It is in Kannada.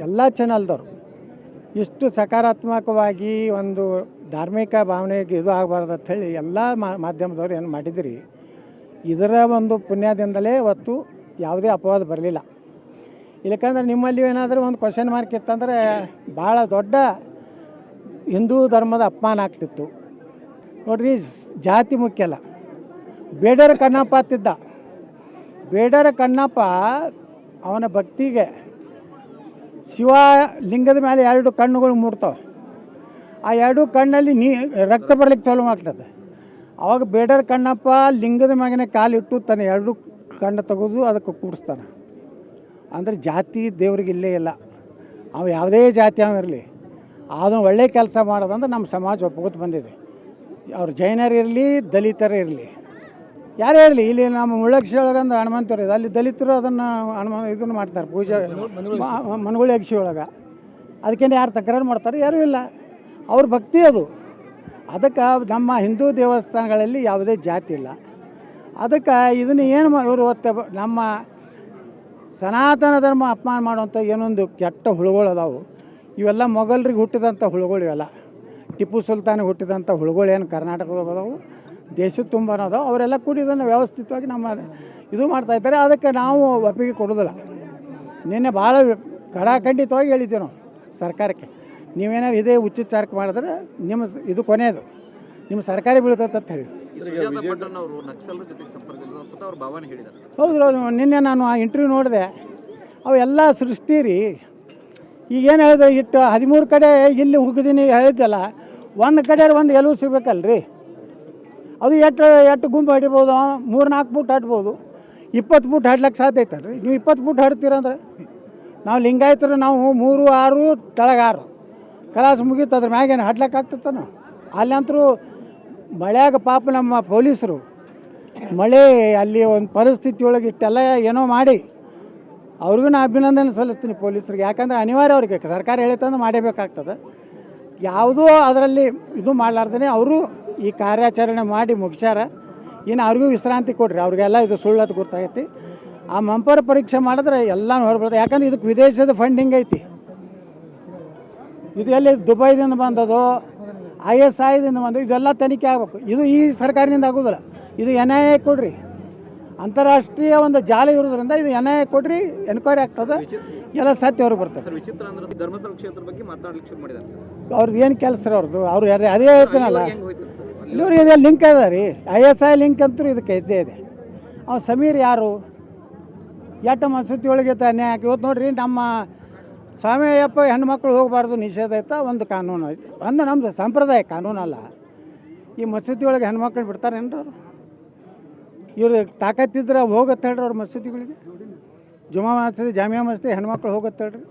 ಎಲ್ಲ ಚಾನಲ್ದವರು ಇಷ್ಟು ಸಕಾರಾತ್ಮಕವಾಗಿ ಒಂದು ಧಾರ್ಮಿಕ ಭಾವನೆಗೆ ಇದು ಆಗಬಾರ್ದು ಅಂತ ಹೇಳಿ ಎಲ್ಲ ಮಾಧ್ಯಮದವ್ರು ಏನು ಮಾಡಿದಿರಿ, ಇದರ ಒಂದು ಪುಣ್ಯದಿಂದಲೇ ಇವತ್ತು ಯಾವುದೇ ಅಪವಾದ ಬರಲಿಲ್ಲ. ಇಲ್ಲಕಂದ್ರೆ ನಿಮ್ಮಲ್ಲಿ ಏನಾದರೂ ಒಂದು ಕ್ವಶನ್ ಮಾರ್ಕ್ ಇತ್ತಂದರೆ ಭಾಳ ದೊಡ್ಡ ಹಿಂದೂ ಧರ್ಮದ ಅಪಮಾನ ಆಗ್ತಿತ್ತು. ನೋಡ್ರಿ, ಜಾತಿ ಮುಖ್ಯ ಅಲ್ಲ. ಬೇಡರ ಕಣ್ಣಪ್ಪ ಅಂತಿದ್ದ. ಬೇಡರ ಕಣ್ಣಪ್ಪ ಅವನ ಭಕ್ತಿಗೆ ಶಿವ ಲಿಂಗದ ಮೇಲೆ 2 ಕಣ್ಣುಗಳು ಮೂಡ್ತಾವೆ. ಆ 2 ಕಣ್ಣಲ್ಲಿ ರಕ್ತ ಬರ್ಲಿಕ್ಕೆ ಚಾಲು ಆಗ್ತದೆ. ಅವಾಗ ಬೇಡರ ಕಣ್ಣಪ್ಪ ಲಿಂಗದ ಮ್ಯಾಗಿನ ಕಾಲಿಟ್ಟು ತನ್ನ 2 ಕಣ್ಣು ತೆಗೆದು ಅದಕ್ಕೆ ಕೂಡಿಸ್ತಾನೆ. ಅಂದರೆ ಜಾತಿ ದೇವ್ರಿಗೆ ಇಲ್ಲೇ ಇಲ್ಲ. ಅವು ಯಾವುದೇ ಜಾತಿ ಇರಲಿ, ಅದನ್ನು ಒಳ್ಳೆಯ ಕೆಲಸ ಮಾಡೋದಂದ್ರೆ ನಮ್ಮ ಸಮಾಜ ಒಪ್ಕೋತ ಬಂದಿದೆ. ಅವ್ರು ಜೈನರಿರಲಿ, ದಲಿತರೇ ಇರಲಿ, ಯಾರೇ ಇರಲಿ. ಇಲ್ಲಿ ನಮ್ಮ ಮುಳ್ಳಕ್ಷಿ ಒಳಗಂದು ಹನುಮಂತರು ಇದೆ, ಅಲ್ಲಿ ದಲಿತರು ಅದನ್ನು ಇದನ್ನು ಮಾಡ್ತಾರೆ, ಪೂಜೆ ಮನಗುಳಿ ಅಕ್ಷಿ ಒಳಗೆ. ಅದಕ್ಕೇನು ಯಾರು ತಕರಾರು ಮಾಡ್ತಾರೆ? ಯಾರೂ ಇಲ್ಲ. ಅವ್ರ ಭಕ್ತಿ ಅದು. ಅದಕ್ಕೆ ನಮ್ಮ ಹಿಂದೂ ದೇವಸ್ಥಾನಗಳಲ್ಲಿ ಯಾವುದೇ ಜಾತಿ ಇಲ್ಲ. ಅದಕ್ಕೆ ಇದನ್ನು ಏನು ಇವರು ನಮ್ಮ ಸನಾತನ ಧರ್ಮ ಅಪಮಾನ ಮಾಡುವಂಥ ಏನೊಂದು ಕೆಟ್ಟ ಹುಳುಗಳು ಅದಾವು. ಇವೆಲ್ಲ ಮೊಘಲರಿಗೆ ಹುಟ್ಟಿದಂಥ ಹುಳುಗಳು. ಇವೆಲ್ಲ ಟಿಪ್ಪು ಸುಲ್ತಾನಿಗೆ ಹುಟ್ಟಿದಂಥ ಹುಳುಗಳು ಏನು ಕರ್ನಾಟಕದಾಗ ಅದಾವು, ದೇಶದ ತುಂಬ ಅದಾವೆ. ಅವರೆಲ್ಲ ಕೂಡಿ ಇದನ್ನು ವ್ಯವಸ್ಥಿತವಾಗಿ ನಮ್ಮ ಇದು ಮಾಡ್ತಾಯಿದ್ದಾರೆ. ಅದಕ್ಕೆ ನಾವು ಒಪ್ಪಿಗೆ ಕೊಡೋದಿಲ್ಲ. ನಿನ್ನೆ ಭಾಳ ಖಡಾಖಂಡಿತವಾಗಿ ಹೇಳಿದ್ದೀವಿ ನಾವು ಸರ್ಕಾರಕ್ಕೆ, ನೀವೇನಾದ್ರು ಇದೇ ಉಚ್ಚಾರಕ್ಕೆ ಮಾಡಿದ್ರೆ ನಿಮ್ಮ ಇದು ಕೊನೆಯದು, ನಿಮ್ಮ ಸರ್ಕಾರಿ ಬೀಳ್ತೈತೆ ಅಂತ ಹೇಳಿ. ಹೌದು, ನಿನ್ನೆ ನಾನು ಆ ಇಂಟರ್ವ್ಯೂ ನೋಡಿದೆ. ಅವೆಲ್ಲ ಸೃಷ್ಟಿ ರೀ. ಈಗೇನು ಹೇಳಿದ್ರೆ ಇಟ್ಟು 13 ಕಡೆ ಇಲ್ಲಿ ಹುಗ್ದಿನಿ ಹೇಳಿದ್ದಲ್ಲ, ಒಂದು ಕಡೆ ಒಂದು ಎಲುವು ಸಿಗ್ಬೇಕಲ್ರಿ. ಅದು ಎಷ್ಟು ಗುಂಪು ಹಡಿಬೋದು, 3-4 ಫೂಟ್ ಹಡ್ಬೋದು. 20 ಫೂಟ್ ಹಡ್ಲಿಕ್ಕೆ ಸಾಧ್ಯ ಐತಲ್ರಿ? ನೀವು 20 ಫೂಟ್ ಹಡ್ತೀರಂದ್ರೆ ನಾವು ಲಿಂಗಾಯತರು ನಾವು 3, 6 ತೆಳಗೆ 6 ಕಲಾಸ ಮುಗೀತು. ಅದ್ರ ಮ್ಯಾಗೇನು ಹಡ್ಲಿಕ್ಕೆ ಆಗ್ತೈತೆ ನಾವು? ಅಲ್ಲಂತರೂ ಮಳೆಯಾಗ ಪಾಪ ನಮ್ಮ ಪೊಲೀಸರು ಮಳೆ ಅಲ್ಲಿ ಒಂದು ಪರಿಸ್ಥಿತಿ ಒಳಗೆ ಇಷ್ಟೆಲ್ಲ ಏನೋ ಮಾಡಿ ಅವ್ರಿಗೂ ನಾನು ಅಭಿನಂದನೆ ಸಲ್ಲಿಸ್ತೀನಿ ಪೊಲೀಸರಿಗೆ. ಯಾಕಂದರೆ ಅನಿವಾರ್ಯ, ಅವ್ರಿಗೆ ಸರ್ಕಾರ ಹೇಳಿತಂದು ಮಾಡಬೇಕಾಗ್ತದೆ. ಯಾವುದೂ ಅದರಲ್ಲಿ ಇದು ಮಾಡಲಾರ್ದೇ ಅವರು ಈ ಕಾರ್ಯಾಚರಣೆ ಮಾಡಿ ಮುಗಿಸ್ಯಾರ. ಇನ್ನು ಅವ್ರಿಗೂ ವಿಶ್ರಾಂತಿ ಕೊಡ್ರಿ. ಅವ್ರಿಗೆಲ್ಲ ಇದು ಸುಳ್ಳದು ಗೊತ್ತಾಗೈತಿ. ಆ ಮಂಪರ್ ಪರೀಕ್ಷೆ ಮಾಡಿದ್ರೆ ಎಲ್ಲನೂ ಹೊರಬರ್ತದೆ. ಯಾಕಂದ್ರೆ ಇದಕ್ಕೆ ವಿದೇಶದ ಫಂಡಿಂಗ್ ಐತಿ. ಇದು ಎಲ್ಲಿ ದುಬೈದಿಂದ ಬಂದದು, ISIದಿಂದ ಬಂದು, ಇದೆಲ್ಲ ತನಿಖೆ ಆಗಬೇಕು. ಇದು ಈ ಸರ್ಕಾರದಿಂದ ಆಗೋದಿಲ್ಲ. ಇದು NIA ಕೊಡ್ರಿ. ಅಂತಾರಾಷ್ಟ್ರೀಯ ಒಂದು ಜಾಲ ಇರೋದ್ರಿಂದ ಇದು NIA ಕೊಡ್ರಿ, ಎನ್ಕ್ವೈರಿ ಆಗ್ತದೆ, ಎಲ್ಲ ಸತ್ಯ ಅವ್ರಿಗೆ ಬರ್ತದೆ. ಧರ್ಮಸ್ಥಳ ಕ್ಷೇತ್ರ ಬಗ್ಗೆ ಮಾತಾಡ್ಲಿಕ್ಕೆ ಶುರು ಮಾಡಿದ್ದಾರೆ. ಅವ್ರದ್ದು ಏನು ಕೆಲಸ ರೀ ಅವ್ರದ್ದು? ಅವ್ರು ಅದೇ ಹೇಳ್ತೀನಲ್ಲ, ಇಲ್ಲವ್ರು ಇದೆ ಲಿಂಕ್ ಅದ ರೀ. ISI ಲಿಂಕ್ ಅಂತೂ ಇದಕ್ಕೆ ಇದ್ದೇ ಇದೆ. ಅವ್ನು ಸಮೀರ್ ಯಾರು? ಎಷ್ಟು ಮಸೂತಿ ಒಳಗೆ ಅನ್ಯಾಯ ಹಾಕಿ. ಇವತ್ತು ನೋಡಿರಿ, ನಮ್ಮ ಸ್ವಾಮಿ ಅಯ್ಯಪ್ಪ ಹೆಣ್ಮಕ್ಳು ಹೋಗಬಾರ್ದು ನಿಷೇಧ ಐತೆ, ಒಂದು ಕಾನೂನು ಐತೆ. ಒಂದು ನಮ್ಮದು ಸಂಪ್ರದಾಯ, ಕಾನೂನಲ್ಲ. ಈ ಮಸೂತಿ ಒಳಗೆ ಹೆಣ್ಮಕ್ಳು ಬಿಡ್ತಾರೇನ್ರಿ ಅವರು? ಇವ್ರು ತಾಕತ್ತಿದ್ರೆ ಹೋಗತ್ತೆ ಹೇಳ್ರಿ ಅವ್ರ ಮಸೂತಿಗಳಿಗೆ. ಜುಮಾ ಮಸೀದಿ, ಜಾಮಿಯಾ ಮಸೀದಿ ಹೆಣ್ಮಕ್ಳು ಹೋಗತ್ತೆ ಹೇಳ್ರಿ.